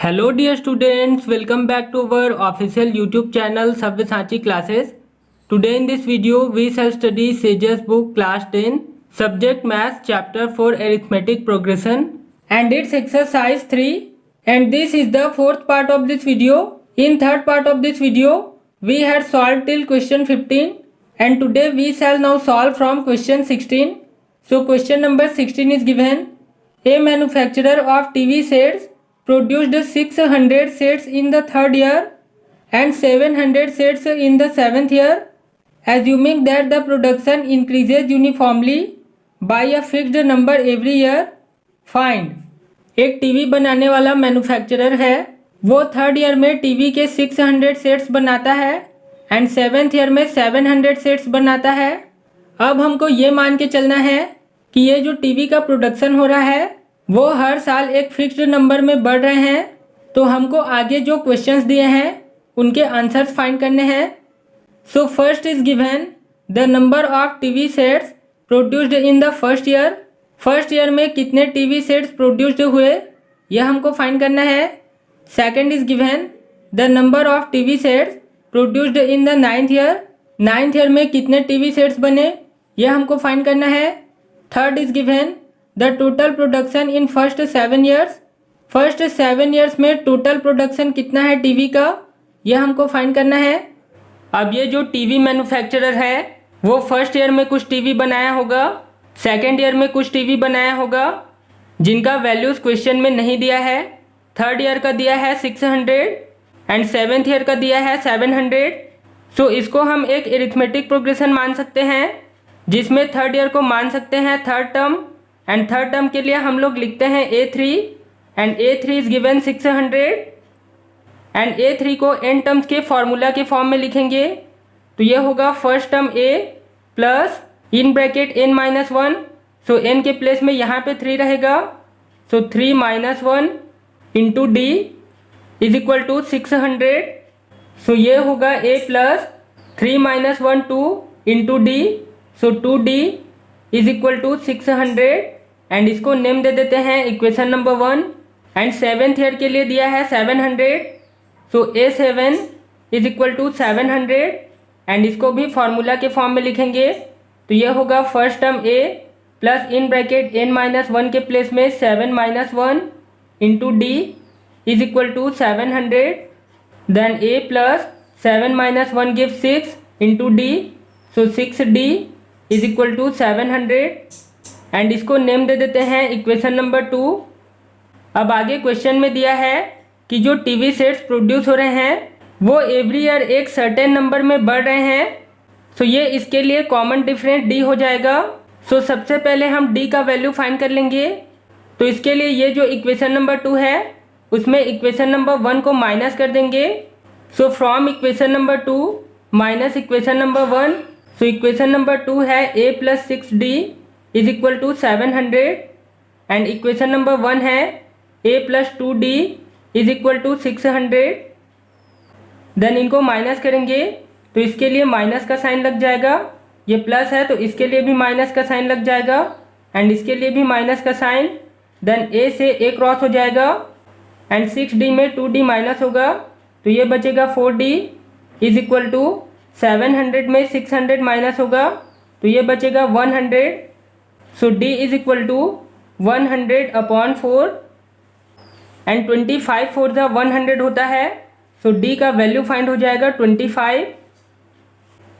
Hello dear students, welcome back to our official YouTube channel Sabyasachi classes. Today in this video we shall study Sage's book class 10 subject math chapter 4 arithmetic progression and its exercise 3, and this is the fourth part of this video. In third part of this video we had solved till question 15 and today we shall now solve from question 16. So question number 16 is given. A manufacturer of TV sets produced 600 sets in the third year and 700 sets in the seventh year, assuming that the production increases uniformly by a fixed number every year. Find. एक TV बनाने वाला manufacturer है, वो third year में TV के 600 sets बनाता है and seventh year में 700 सेट्स बनाता है. अब हमको ये मान के चलना है कि ये जो टीवी का प्रोडक्शन हो रहा है वो हर साल एक फिक्स्ड नंबर में बढ़ रहे हैं. तो हमको आगे जो क्वेश्चंस दिए हैं उनके आंसर्स फाइंड करने हैं. So first is given the number of TV sets produced in the first year. First year में कितने टीवी सेट्स प्रोड्यूस्ड हुए यह हमको फाइंड करना है. Second is given the number of TV sets produced in the ninth year. Ninth year में कितने TV sets बने यह हमको फाइंड करना है. Third is given the total production in first 7 years. First 7 years में टोटल प्रोडक्शन कितना है टीवी का यह हमको फाइंड करना है. अब ये जो टीवी मैन्युफैक्चरर है वो फर्स्ट ईयर में कुछ टीवी बनाया होगा, सेकेंड ईयर में कुछ टीवी बनाया होगा जिनका वैल्यूज क्वेश्चन में नहीं दिया है. थर्ड ईयर का दिया है 600 एंड सेवेंथ ईयर का दिया है 700. सो इसको हम एक एरिथमेटिक प्रोग्रेशन मान सकते हैं जिसमें थर्ड ईयर को मान सकते हैं third term, and third term के लिए हम लोग लिखते हैं A3 and A3 is given 600 and A3 को n टर्म्स के फॉर्मूला के फॉर्म में लिखेंगे तो ये होगा first term A plus in bracket n minus 1. So n के प्लेस में यहाँ पे 3 रहेगा. So 3 minus 1 into D is equal to 600. So ये होगा A plus 3 minus 1 2 into D. So 2D is equal to 600 and इसको नेम दे देते हैं equation number 1. And seventh year के लिए दिया है 700. So A7 is equal to 700 and इसको भी फॉर्मूला के फॉर्म में लिखेंगे तो ये होगा first term A plus in bracket n minus 1 के प्लेस में 7 minus 1 into D is equal to 700. Then A plus 7 minus 1 give 6 into D. So 6D is equal to 700 and इसको नेम दे देते हैं इक्वेशन नंबर 2. अब आगे question में दिया है कि जो टीवी सेट्स प्रोड्यूस हो रहे हैं वो एवरी ईयर एक सर्टेन नंबर में बढ़ रहे हैं. सो ये इसके लिए कॉमन डिफरेंस D हो जाएगा. सो सबसे पहले हम D का वैल्यू फाइंड कर लेंगे. तो इसके लिए ये जो इक्वेशन नंबर 2 है उसमें इक्वेशन नंबर 1 को माइनस कर देंगे. So from equation number 2 minus equation number 1. So equation number 2 है A plus 6D is equal to 700 and equation number 1 है A plus 2D is equal to 600. Then इनको minus करेंगे तो इसके लिए माइनस का साइन लग जाएगा. ये प्लस है तो इसके लिए भी माइनस का साइन लग जाएगा एंड इसके लिए भी माइनस का साइन. देन A से A क्रॉस हो जाएगा एंड 6D में 2D माइनस होगा तो ये बचेगा 4D इज इक्वल टू 700 में 600 माइनस होगा तो ये बचेगा 100. So D is equal to 100 upon 4 and 25 fourth 100 होता है. सो D का वैल्यू फाइंड हो जाएगा 25.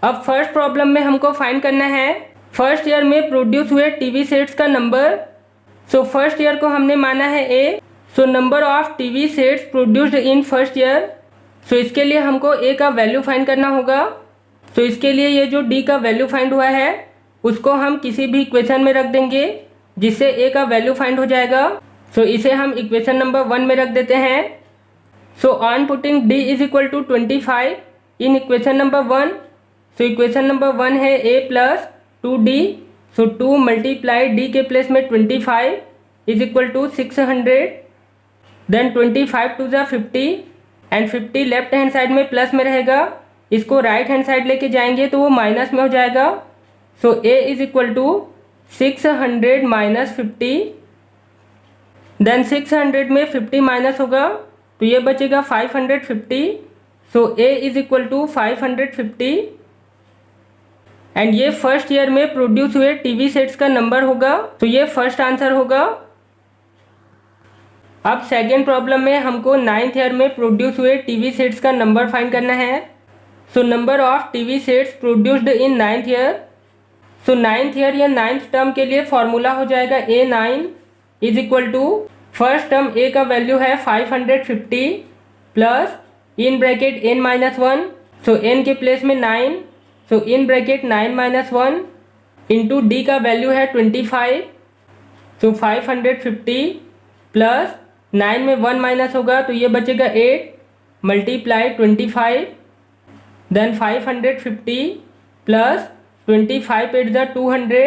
अब फर्स्ट प्रॉब्लम में हमको फाइंड करना है फर्स्ट ईयर में प्रोड्यूस हुए टीवी सेट्स का नंबर. सो फर्स्ट ईयर को हमने माना है A. So number of TV sets produced in first year. So इसके लिए हमको A का वैल्यू फाइंड करना होगा. तो इसके लिए ये जो D का वैल्यू फाइंड हुआ है उसको हम किसी भी इक्वेशन में रख देंगे जिससे A का वैल्यू फाइंड हो जाएगा. सो इसे हम इक्वेशन नंबर 1 में रख देते हैं. So on putting D is equal to 25 in equation number 1. So equation number 1 है A plus 2D. So 2 multiply D के प्लेस में 25 is equal to 600. Then 25 two ज़ा 50 एंड 50 लेफ्ट हैंड साइड में plus में रहेगा. इसको राइट हैंड साइड लेके जाएंगे तो वो माइनस में हो जाएगा. So A is equal to 600 minus 50. Then 600 में 50 माइनस होगा तो ये बचेगा 550। So A is equal to 550 and ये फर्स्ट ईयर में प्रोड्यूस हुए टीवी सेट्स का नंबर होगा। तो ये फर्स्ट आंसर होगा। अब सेकेंड प्रॉब्लम में हमको 9th ईयर में प्रोड्यूस हुए टीवी सेट्स का नंबर फाइंड करना है। So number of TV sets produced in 9th year. So 9th year या 9th टर्म के लिए फॉर्मूला हो जाएगा A9 is equal to first term A का वैल्यू है 550 plus in bracket n-1। So n के प्लेस में 9, so in bracket 9-1 into D का वैल्यू है 25। सो 550 प्लस 9 में 1 माइनस होगा तो ये बचेगा 8 मल्टीप्लाई 25 देन 550 प्लस 25 8 ज़ा 200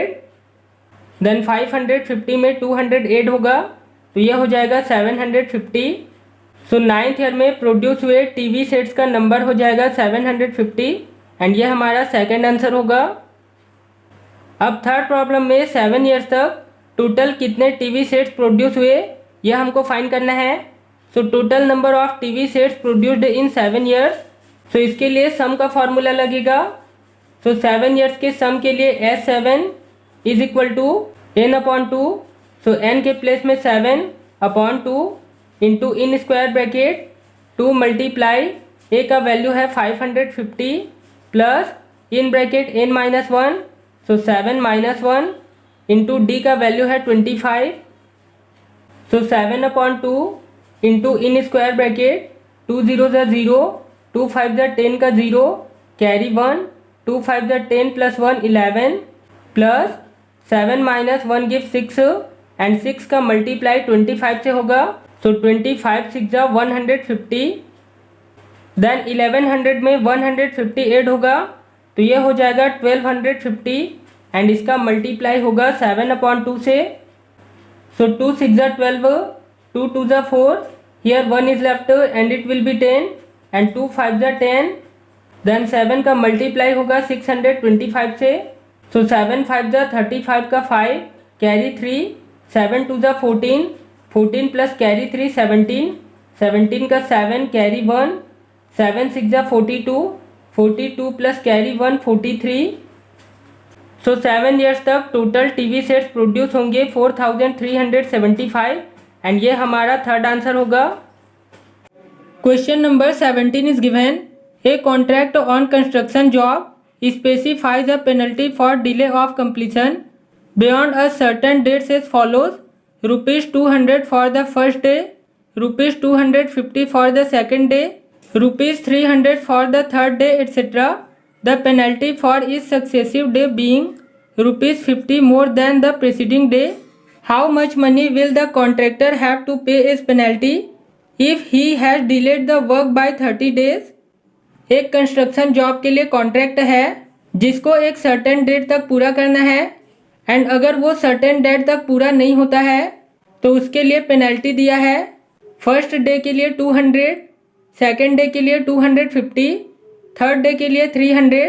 देन 550 में 200 ऐड होगा तो ये हो जाएगा 750। सो 9th ईयर में प्रोड्यूस हुए टीवी सेट्स का नंबर हो जाएगा 750 एंड ये हमारा सेकंड आंसर होगा। अब थर्ड प्रॉब्लम में 7 ईयर्स तक टोटल कितने टीवी सेट्स प्रोड्यूस हुए यह हमको फाइंड करना है। So total number of TV sets produced in 7 years. So इसके लिए सम का फॉर्मूला लगेगा। सो 7 ईयर्स के सम के लिए S7 is equal to n/2। So n के प्लेस में 7/2 into in square bracket 2 multiply A का वैल्यू है 550 plus in bracket n-1। So 7-1 into D का वैल्यू है 25। So 7/2 into in square bracket 2 0 ज़ा 0, 2 5 ज़ा 10 का 0 कैरी 1, 2 5 ज़ा 10 plus 1 11 plus 7 minus 1 give 6 and 6 का मल्टीप्लाई 25 से होगा। सो 25 6 ज़ा 150 देन 1100 में 150 ऐड होगा तो ये हो जाएगा 1250 एंड इसका मल्टीप्लाई होगा 7/2 से। सो 2 6 ज़ा 12, 2 2 ज़ा 4, here 1 is left and it will be 10 and 2 5 ज़ा 10 देन 7 का मल्टीप्लाई होगा 625 से। सो 7 5 ज़ा 35 का 5 कैरी 3, 7 2 ज़ा 14, 14 प्लस कैरी 3 17, 17 का 7 कैरी 1, 7 6 ज़ा 42, 42 प्लस कैरी 1 43। सो 7 ईयर्स तक टोटल टीवी सेट्स प्रोड्यूस होंगे 4375 एंड ये हमारा थर्ड आंसर होगा। Question number 17 is given a contract on construction job specifies a penalty for delay of completion beyond a certain dates as follows: rupees 200 for the first day, rupees 250 for the second day, rupees 300 for the third day, etc. The penalty for each successive day being rupees 50 more than the preceding day. How much money will the contractor have to pay as penalty if he has delayed the work by 30 days? एक construction job के लिए contract है जिसको एक certain date तक पूरा करना है एंड अगर वो सर्टेन डेट तक पूरा नहीं होता है तो उसके लिए पेनल्टी दिया है। फर्स्ट डे के लिए 200, सेकेंड डे के लिए 250, थर्ड डे के लिए 300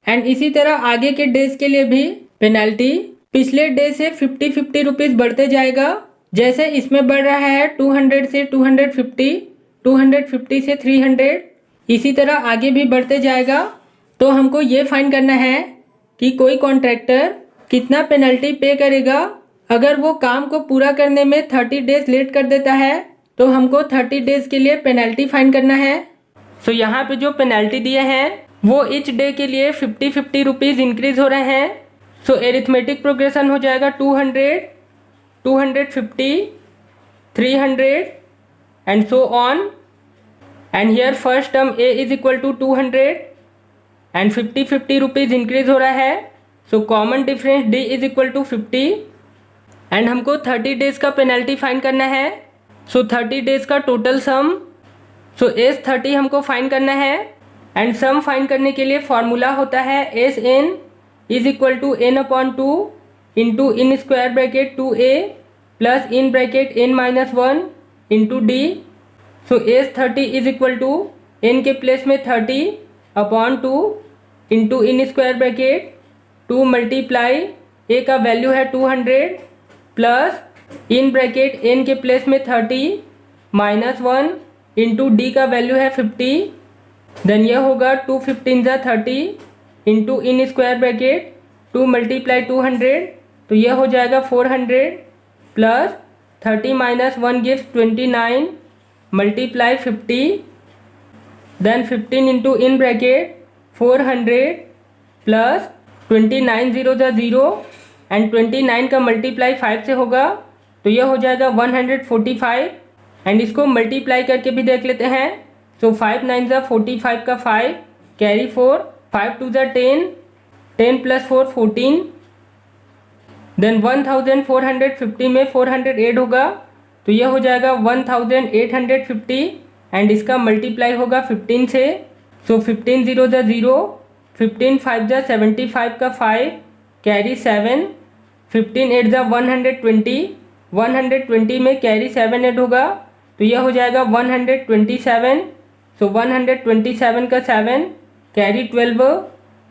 एंड इसी तरह आगे के डेज के लिए भी पेनल्टी पिछले डे से 50 रुपीज़ बढ़ते जाएगा। जैसे इसमें बढ़ रहा है 200 से 250, 250 से 300, इसी तरह आगे भी बढ़ते जाएगा। तो हमको ये फाइंड करना है कि कोई कॉन्ट्रैक्टर कितना पेनल्टी पे करेगा अगर वो काम को पूरा करने में 30 डेज लेट कर देता है। तो हमको 30 डेज के लिए पेनल्टी फाइंड करना है। सो यहाँ पे जो पेनल्टी दिए हैं वो ईच डे के लिए 50 रुपीज़ इंक्रीज हो रहे हैं। सो एरिथमेटिक प्रोग्रेशन हो जाएगा 200, 250, 300 and so on. And here first term A is equal to 200 and 50 rupees increase हो रहा है। So common difference D is equal to 50 and हमको 30 डेज का पेनल्टी फाइंड करना है। सो 30 डेज का टोटल सम, सो एस 30 हमको find करना है एंड सम फाइंड करने के लिए फॉर्मूला होता है S N is equal to n/2 into in square bracket 2a plus in bracket n-1 into D. So S 30 is equal to N के place में 30/2 into in square bracket 2 multiply A का value है 200 plus in bracket N के place में 30 -1 into D का value है 50, then यह होगा 2 15 ज़ा 30 into in square bracket 2 multiply 200, तो यह हो जाएगा 400 plus 30 minus 1 gives 29 multiply 50, then 15 into in bracket 400 plus 29 0 ज़ा 0 एंड 29 का मल्टीप्लाई 5 से होगा, तो यह हो जाएगा 145 एंड इसको मल्टीप्लाई करके भी देख लेते हैं। सो 5 9 ज़ा 45 का 5 कैरी 4, 5 2 ज़ा 10, 10 प्लस 4 14, देन 1450 में 400 ऐड होगा, तो यह हो जाएगा 1850 एंड इसका मल्टीप्लाई होगा 15 से। सो 15 0 ज़ा 0, 15 5 ज़ा 75 का 5 कैरी 7, 15 8 ज़ा 120, 120 में कैरी 7 ऐड होगा, तो यह हो जाएगा 127। सो 127 का 7 कैरी 12,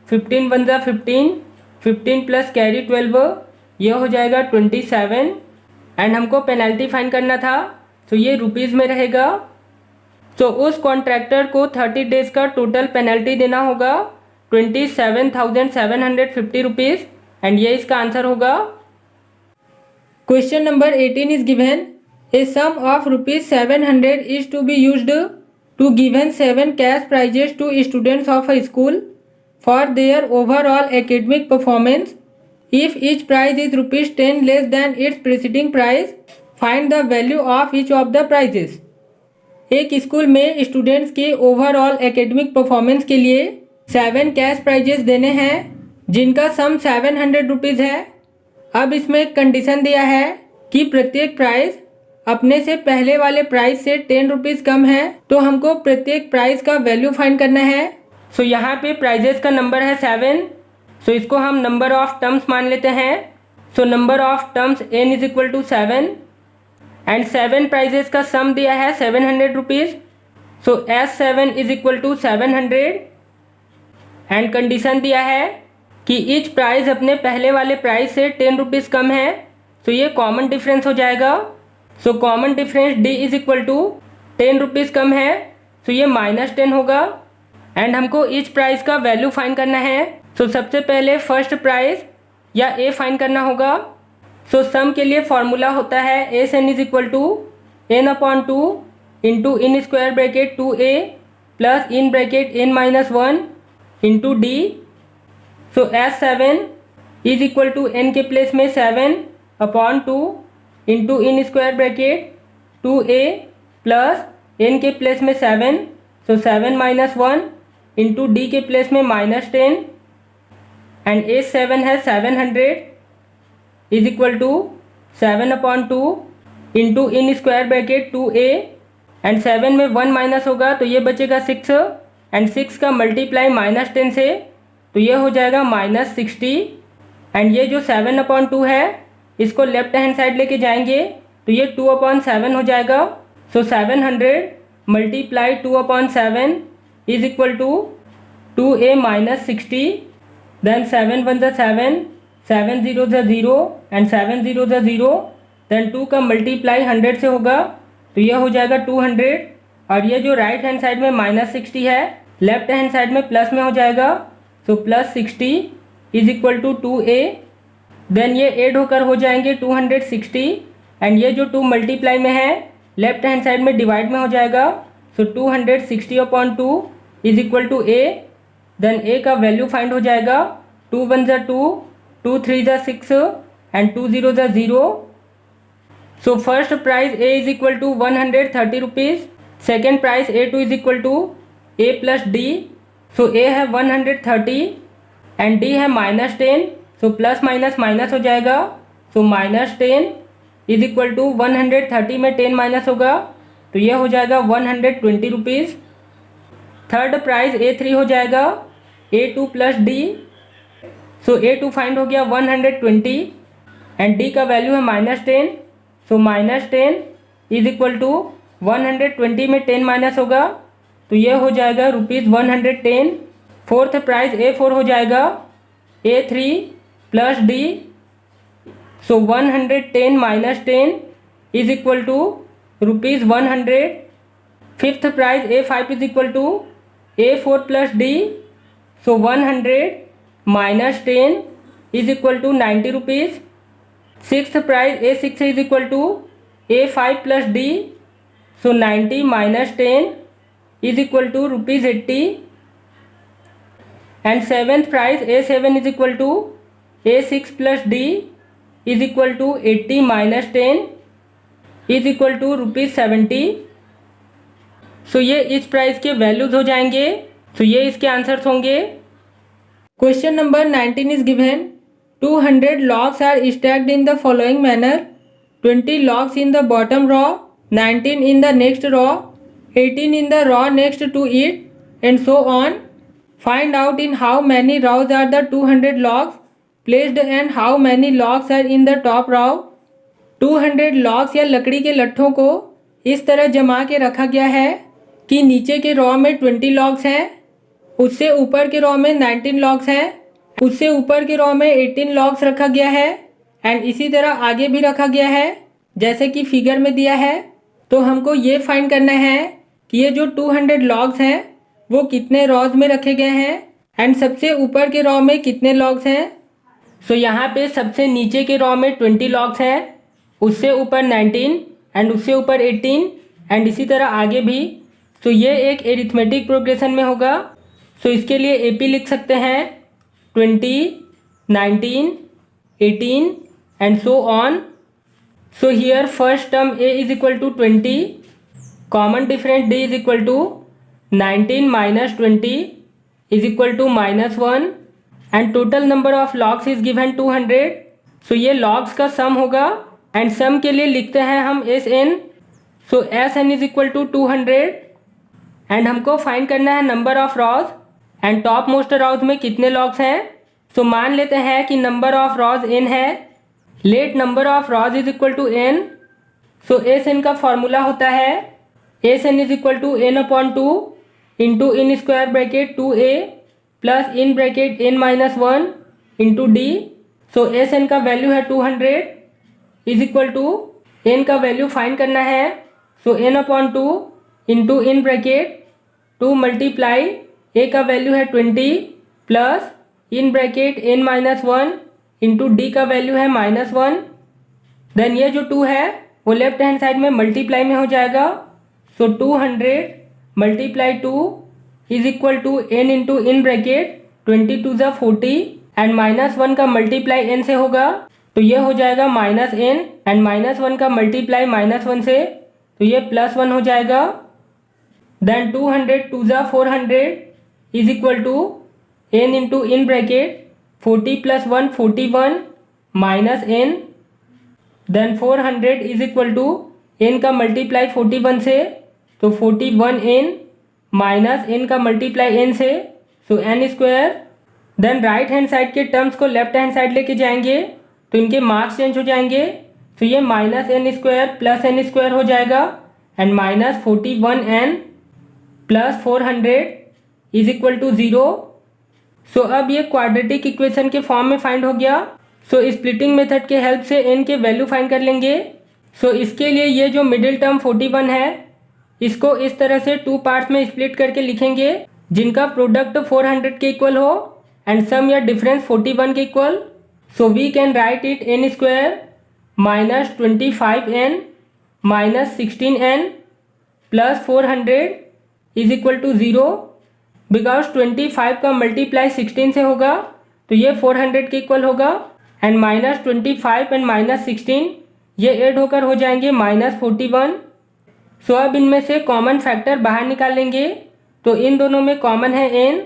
15 1 ज़ा 15, 15 प्लस कैरी 12, यह हो जाएगा 27 एंड हमको पेनल्टी फाइन करना था, तो ये रुपीज़ में रहेगा। तो उस कॉन्ट्रैक्टर को 30 डेज का टोटल पेनल्टी देना होगा 27,750 रुपीज़ एंड ये इसका आंसर होगा। Question number 18 is given a sum of ₹700 is to be used to given 7 cash prizes to students of a school for their overall academic performance. If each prize is ₹10 less than its preceding price, find the value of each of the prizes. एक school में students के overall academic performance के लिए 7 cash prices देने हैं जिनका सम 700 rupees है। अब इसमें एक कंडीशन दिया है कि प्रत्येक प्राइस अपने से पहले वाले प्राइस से 10 रुपीज़ कम है, तो हमको प्रत्येक प्राइस का वैल्यू फाइंड करना है। सो यहाँ पे प्राइजेस का नंबर है 7, सो इसको हम नंबर ऑफ टर्म्स मान लेते हैं। So number of terms n is equal to 7 and 7 prizes का सम दिया है 700 rupees. So S7 is equal to 700 and condition दिया है कि ईच प्राइस अपने पहले वाले प्राइस से 10 रुपीज़ कम है, तो ये कॉमन डिफरेंस हो जाएगा। So common difference D is equal to 10 rupees कम है, तो ये -10 होगा एंड हमको ईच प्राइस का वैल्यू फाइंड करना है। सो सबसे पहले फर्स्ट प्राइस या A फाइंड करना होगा। सो सम के लिए फॉर्मूला होता है SN is equal to n/2 into in square bracket 2A plus in bracket n-1 into D। So S7 is equal to n के प्लेस में 7/2 into in square bracket 2A plus n के place में 7, so 7-1 into D के place में -10 and S7 है 700 is equal to 7/2 into in square bracket 2A and 7 में 1 minus होगा, तो ये बचेगा 6 एंड 6 का मल्टीप्लाई -10 से, तो ये हो जाएगा -60 एंड ये जो 7/2 है इसको लेफ्ट हैंड साइड लेके जाएंगे, तो ये 2/7 हो जाएगा। So 700 multiply 2/7 is equal to 2A -60, then 7 1 ज़ा 7, 7 0 ज़ा 0 एंड 7 0 ज़ा 0, देन 2 का मल्टीप्लाई 100 से होगा, तो यह हो जाएगा 200 और ये जो राइट हैंड साइड में -60 है लेफ्ट हैंड साइड में प्लस में हो जाएगा। So +60 is equal to 2A, then ये ऐड होकर हो जाएंगे 260 एंड ये जो 2 मल्टीप्लाई में है लेफ्ट हैंड साइड में डिवाइड में हो जाएगा। So 260/2 is equal to A, then A का वैल्यू फाइंड हो जाएगा 2 1 ज़ा 2, 2 3 ज़ा 6 एंड 2 0 ज़ा 0। So first price A is equal to 130 rupees, second price A2 is equal to A plus D। So A है 130 एंड D है -10, so plus minus minus हो जाएगा। सो -10 इज इक्वल टू 130 में 10 माइनस होगा, तो यह हो जाएगा 120 रुपीज़। थर्ड प्राइस A3 हो जाएगा A2 प्लस D। सो A2 फाइंड हो गया 120 एंड D का वैल्यू है -10, सो -10 इज इक्वल टू 120 में 10 माइनस होगा, तो यह हो जाएगा ₹110। फोर्थ प्राइस A4 हो जाएगा A3 plus D। So 110 - 10 is equal to ₹100 fifth price A5 is equal to A4 plus D, so 100 minus 10 is equal to 90 rupees. Sixth price A6 is equal to A5 plus D, so 90 minus 10 is equal to ₹80। And seventh price A7 is equal to A6 plus D is equal to 80 minus 10 is equal to ₹70। सो ये इस price के values हो जाएंगे। सो ये इसके answers होंगे। Question number 19 is given 200 logs are stacked in the following manner: 20 logs in the bottom row, 19 in the next row, 18 in the row next to it, and so on. Find out in how many rows are the 200 logs placed and how many logs are in the top row. 200 logs या लकड़ी के लट्ठों को इस तरह जमा के रखा गया है कि नीचे के रॉ में 20 लॉग्स हैं, उससे ऊपर के रॉ में 19 लॉग्स हैं, उससे ऊपर के रॉ में 18 लॉग्स रखा गया है एंड इसी तरह आगे भी रखा गया है जैसे कि फिगर में दिया है। तो हमको ये फाइंड करना है कि ये जो 200 लॉग्स हैं वो कितने रॉज में रखे गए हैं एंड सबसे ऊपर के रॉ में कितने लॉग्स हैं। सो यहाँ पे सबसे नीचे के रॉ में 20 लॉग्स हैं, उससे ऊपर 19 एंड उससे ऊपर 18 एंड इसी तरह आगे भी। सो ये एक एरिथमेटिक प्रोग्रेशन में होगा। सो इसके लिए AP लिख सकते हैं 20, 19, 18 and so on. So here first term A is equal to 20, common difference D is equal to 19 minus 20 is equal to -1 and total number of logs is given 200। So ये logs का सम होगा and some के लिए लिखते हैं हम SN। So SN is equal to 200 and हमको find करना है number of rows and top most rows में कितने लॉग्स हैं। सो मान लेते हैं कि नंबर ऑफ रॉज n है। Let number of rows is equal to n। So SN का फॉर्मूला होता है SN is equal to n/2 into in square bracket 2a plus in bracket n-1 into D। So SN का value है 200 is equal to n का value find करना है। So n/2 into in bracket 2 multiply a का value है 20 plus in bracket n-1 into D का value है -1। Then ये जो 2 है वो लेफ्ट हैंड साइड में मल्टीप्लाई में हो जाएगा। So 200 multiply 2 is equal to n into in bracket 22 × 40 and -1 का मल्टीप्लाई n से होगा तो ये हो जाएगा -n एंड -1 का मल्टीप्लाई -1 से तो ये +1 हो जाएगा। Then 200 2 × 400 is equal to n into in bracket 40 + 1 41 -n। Then 400 is equal to n का मल्टीप्लाई 41 से तो 41n माइनस n का मल्टीप्लाई n से so n²। Then right hand side के टर्म्स को लेफ्ट हैंड साइड लेके जाएंगे तो इनके मार्क्स चेंज हो जाएंगे। तो ये -n² + n² हो जाएगा and -41n plus 400 is equal to 0। So अब ये क्वाड्रेटिक इक्वेशन के फॉर्म में फाइंड हो गया। सो स्प्लिटिंग मेथड के हेल्प से n के वैल्यू फाइंड कर लेंगे। सो इसके लिए ये जो मिडिल टर्म 41 है इसको इस तरह से 2 पार्ट्स में स्प्लिट करके लिखेंगे जिनका प्रोडक्ट 400 के इक्वल हो एंड सम या डिफरेंस 41 के equal. So we can write it n² -25n -16n plus 400 is equal to 0 because 25 का मल्टीप्लाई 16 से होगा तो ये 400 के इक्वल होगा एंड -25 एंड -16 ये ऐड होकर हो जाएंगे -41। सो अब इनमें से कॉमन फैक्टर बाहर निकाल लेंगे तो इन दोनों में कॉमन है n।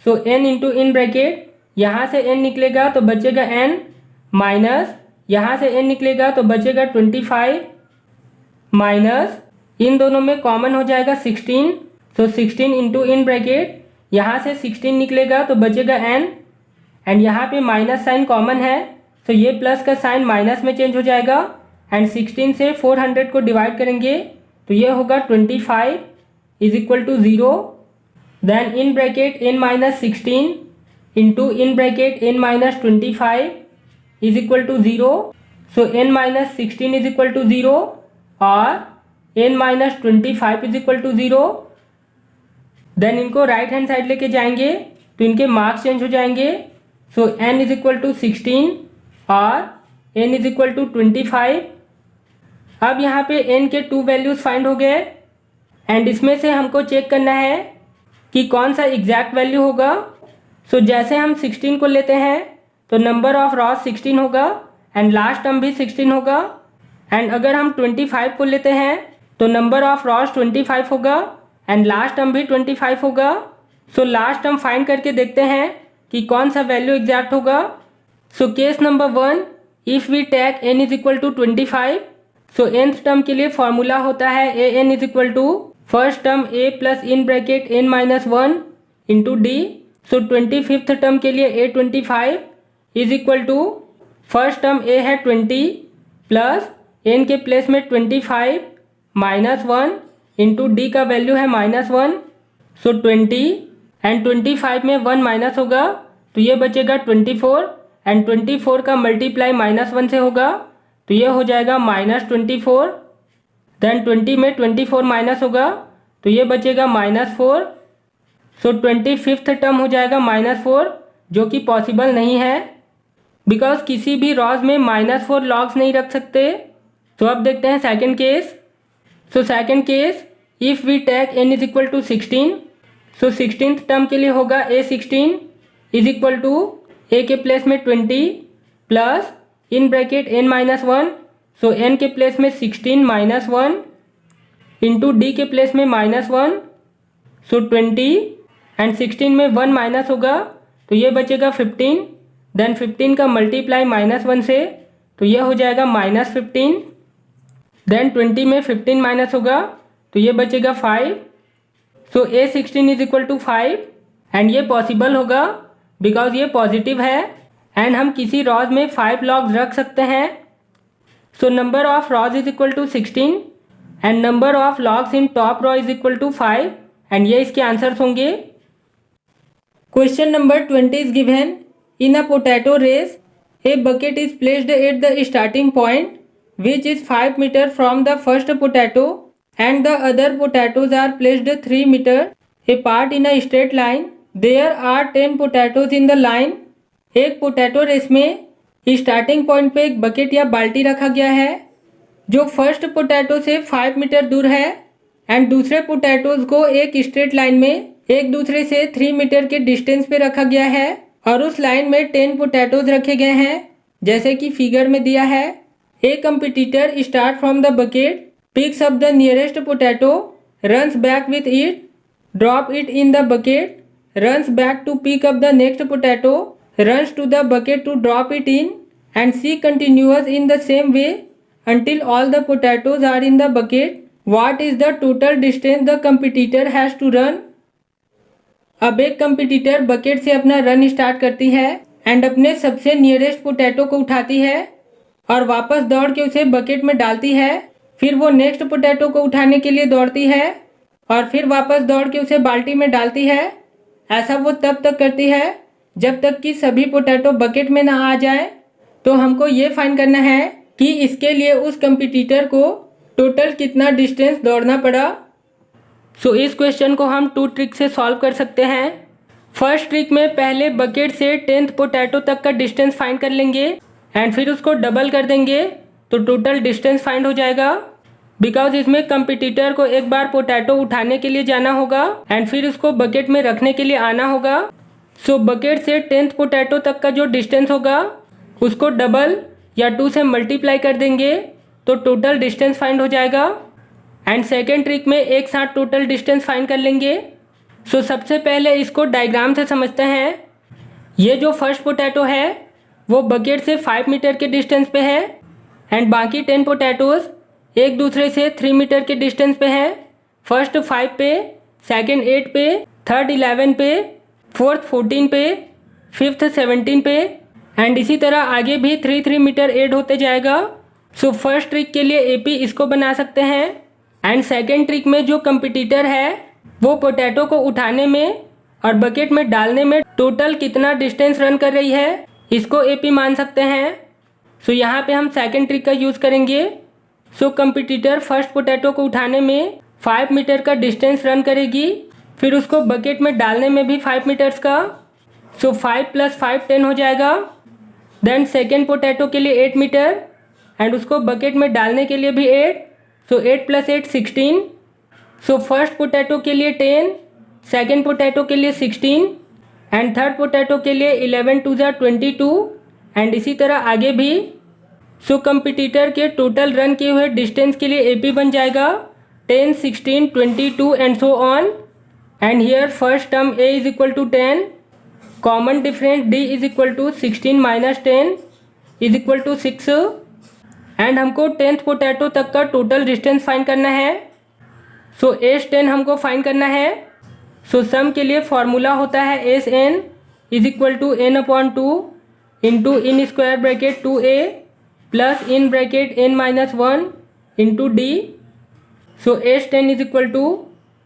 So n into in bracket यहाँ से n निकलेगा तो बचेगा n माइनस यहाँ से n निकलेगा तो बचेगा 25 माइनस इन दोनों में कॉमन हो जाएगा 16। सो 16 इंटू इन ब्रैकेट यहाँ से 16 निकलेगा तो बचेगा n एंड यहाँ पे माइनस साइन कॉमन है तो ये प्लस का साइन माइनस में चेंज हो जाएगा एंड 16 से 400 को डिवाइड करेंगे तो ये होगा 25 is equal to 0। Then in bracket n-16 into in bracket n-25 is equal to 0। So n-16 is equal to 0 और n minus 25 is equal to 0। Then इनको राइट हैंड साइड लेके जाएंगे तो इनके मार्क्स चेंज हो जाएंगे। So n is equal to 16 और n is equal to 25। अब यहाँ पे n के 2 वैल्यूज फाइंड हो गए एंड इसमें से हमको चेक करना है कि कौन सा एग्जैक्ट वैल्यू होगा। सो जैसे हम 16 को लेते हैं तो नंबर ऑफ रॉस 16 होगा एंड लास्ट टर्म भी 16 होगा। एंड अगर हम 25 को लेते हैं तो नंबर ऑफ रॉस 25 होगा एंड लास्ट टर्म भी 25 होगा। सो लास्ट टर्म फाइंड करके देखते हैं कि कौन सा वैल्यू एग्जैक्ट होगा। So case number 1, if we take n is equal to 25, so nth term के लिए फॉर्मूला होता है an is equal to first term a plus in bracket n minus 1 into D. So 25th term के लिए a25 is equal to first term a है 20 plus n के place में 25 minus 1 into D का value है -1। सो 20 and 25 में 1 minus होगा तो ये बचेगा 24 एंड 24 का मल्टीप्लाई -1 से होगा तो ये हो जाएगा -24। देन 20 में 24 माइनस होगा तो ये बचेगा -4। सो 25th टर्म हो जाएगा -4 जो कि पॉसिबल नहीं है बिकॉज किसी भी रॉज में -4 लॉग्स नहीं रख सकते। तो अब देखते हैं second case. So second case, if we take n is equal to 16, so 16th term के लिए होगा a16 is equal to a के प्लेस में 20 plus in bracket n minus 1। So n के प्लेस में 16 माइनस 1 इंटू डी के place में -1। सो 20 and 16 में 1 माइनस होगा तो ये बचेगा 15। देन 15 का मल्टीप्लाई -1 से तो ये हो जाएगा -15। देन 20 में 15 माइनस होगा तो ये बचेगा 5। So a16 is equal to 5 and ये पॉसिबल होगा बिकॉज ये पॉजिटिव है एंड हम किसी रॉज में 5 लॉग्स रख सकते हैं। So number of rows is equal to 16 and number of logs in top row is equal to 5 and ये इसके आंसर्स होंगे। Question number 20 is given, in a potato race a bucket is placed at the starting point which is 5 meter from the first potato and the other potatoes are placed 3 meter apart in a straight line. There are 10 potatoes in the line. एक potato race में starting point पे एक bucket या बाल्टी रखा गया है जो फर्स्ट पोटैटो से 5 मीटर दूर है एंड दूसरे पोटैटोज को एक स्ट्रेट लाइन में एक दूसरे से 3 मीटर के डिस्टेंस पे रखा गया है और उस लाइन में 10 पोटैटोज रखे गए हैं जैसे कि फिगर में दिया है। A competitor start from the bucket, picks up the nearest potato, runs back with it, drop it in the bucket, runs back to pick up the next potato, runs to the bucket to drop it in, and she continues in the same way until all the potatoes are in the bucket. What is the total distance the competitor has to run? अब एक competitor bucket से अपना run start करती है and अपने सबसे nearest potato को उठाती है और वापस दौड़ के उसे बकेट में डालती है। फिर वो नेक्स्ट पोटैटो को उठाने के लिए दौड़ती है और फिर वापस दौड़ के उसे बाल्टी में डालती है। ऐसा वो तब तक करती है जब तक कि सभी पोटैटो बकेट में ना आ जाए। तो हमको ये फाइंड करना है कि इसके लिए उस कंपटीटर को टोटल कितना डिस्टेंस दौड़ना पड़ा। सो इस क्वेश्चन को हम 2 ट्रिक से सॉल्व कर सकते हैं। फर्स्ट ट्रिक में पहले बकेट से 10th पोटैटो तक का डिस्टेंस फाइंड कर लेंगे एंड फिर उसको डबल कर देंगे तो टोटल डिस्टेंस फाइंड हो जाएगा बिकॉज इसमें कंपटीटर को एक बार पोटैटो उठाने के लिए जाना होगा एंड फिर उसको बकेट में रखने के लिए आना होगा। सो बकेट से 10th पोटैटो तक का जो डिस्टेंस होगा उसको डबल या 2 से मल्टीप्लाई कर देंगे तो टोटल डिस्टेंस फाइंड हो जाएगा। एंड सेकेंड ट्रिक में एक साथ टोटल डिस्टेंस फाइंड कर लेंगे। सो सबसे पहले इसको डायग्राम से समझते हैं। ये जो फर्स्ट पोटैटो है वो बकेट से 5 मीटर के डिस्टेंस पे है एंड बाकी 10 पोटैटोज एक दूसरे से 3 मीटर के डिस्टेंस पे है। फर्स्ट 5 पे, सेकंड 8 पे, थर्ड 11 पे, फोर्थ 14 पे, फिफ्थ 17 पे एंड इसी तरह आगे भी 3-3 मीटर ऐड होते जाएगा। सो फर्स्ट ट्रिक के लिए एपी इसको बना सकते हैं एंड सेकेंड ट्रिक में जो कंपटीटर है वो पोटैटो को उठाने में और बकेट में डालने में टोटल कितना डिस्टेंस रन कर रही है इसको एपी मान सकते हैं। सो यहाँ पे हम सेकंड ट्रिक का यूज़ करेंगे। सो कंपटीटर फर्स्ट पोटैटो को उठाने में 5 मीटर का डिस्टेंस रन करेगी, फिर उसको बकेट में डालने में भी 5 मीटर्स का, सो 5 + 5 10 हो जाएगा। देन सेकेंड पोटैटो के लिए 8 मीटर एंड उसको बकेट में डालने के लिए भी 8, सो 8 + 8 16। सो फर्स्ट पोटैटो के लिए 10, सेकेंड पोटैटो के लिए 16 एंड थर्ड पोटैटो के लिए 11 2 22 एंड इसी तरह आगे भी। सो कंपटीटर के टोटल रन किए हुए डिस्टेंस के लिए AP बन जाएगा 10 16 22 and so on. And here first term A = 10, common difference D = 16 - 10 = 6 and हमको 10th पोटैटो तक का टोटल डिस्टेंस फाइंड करना है। सो S10 हमको फाइंड करना है। सो सम के लिए फॉर्मूला होता है SN = n/2 into in square bracket 2A plus in bracket n-1 into D। So S10 =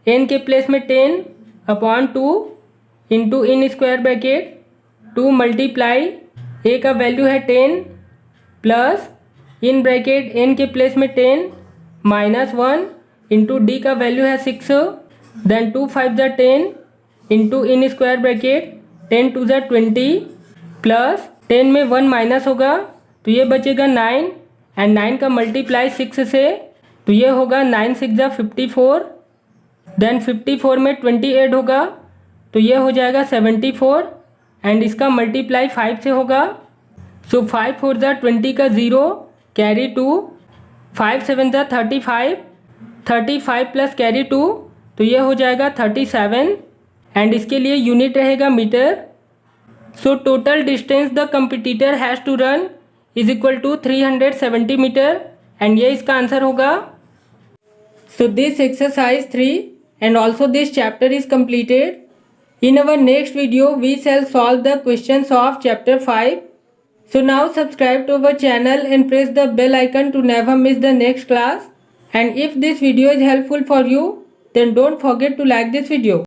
n के प्लेस में 10/2 into in square bracket 2 multiply A का वैल्यू है 10 प्लस इन ब्रैकेट n के प्लेस में 10 -1 इंटू D का value है 6, then 2 5 10 into in square bracket 10 2 20 plus 10 में 1 minus होगा तो ये बचेगा 9 एंड 9 का मल्टीप्लाई 6 से तो ये होगा 9 6 54, देन 54 में 20 ऐड होगा तो ये हो जाएगा 74 एंड इसका मल्टीप्लाई 5 से होगा। सो 5 4 20 का 0 कैरी 2, 5 7 35, 35 प्लस कैरी 2 तो ये हो जाएगा 37 एंड इसके लिए यूनिट रहेगा metre. So total distance the competitor has to run = 370 metre and ये इसका आंसर होगा। So this exercise 3 and also this chapter is completed. In our next video we shall solve the questions of chapter 5. So now subscribe to our channel and press the bell icon to never miss the next class. And if this video is helpful for you, then don't forget to like this video.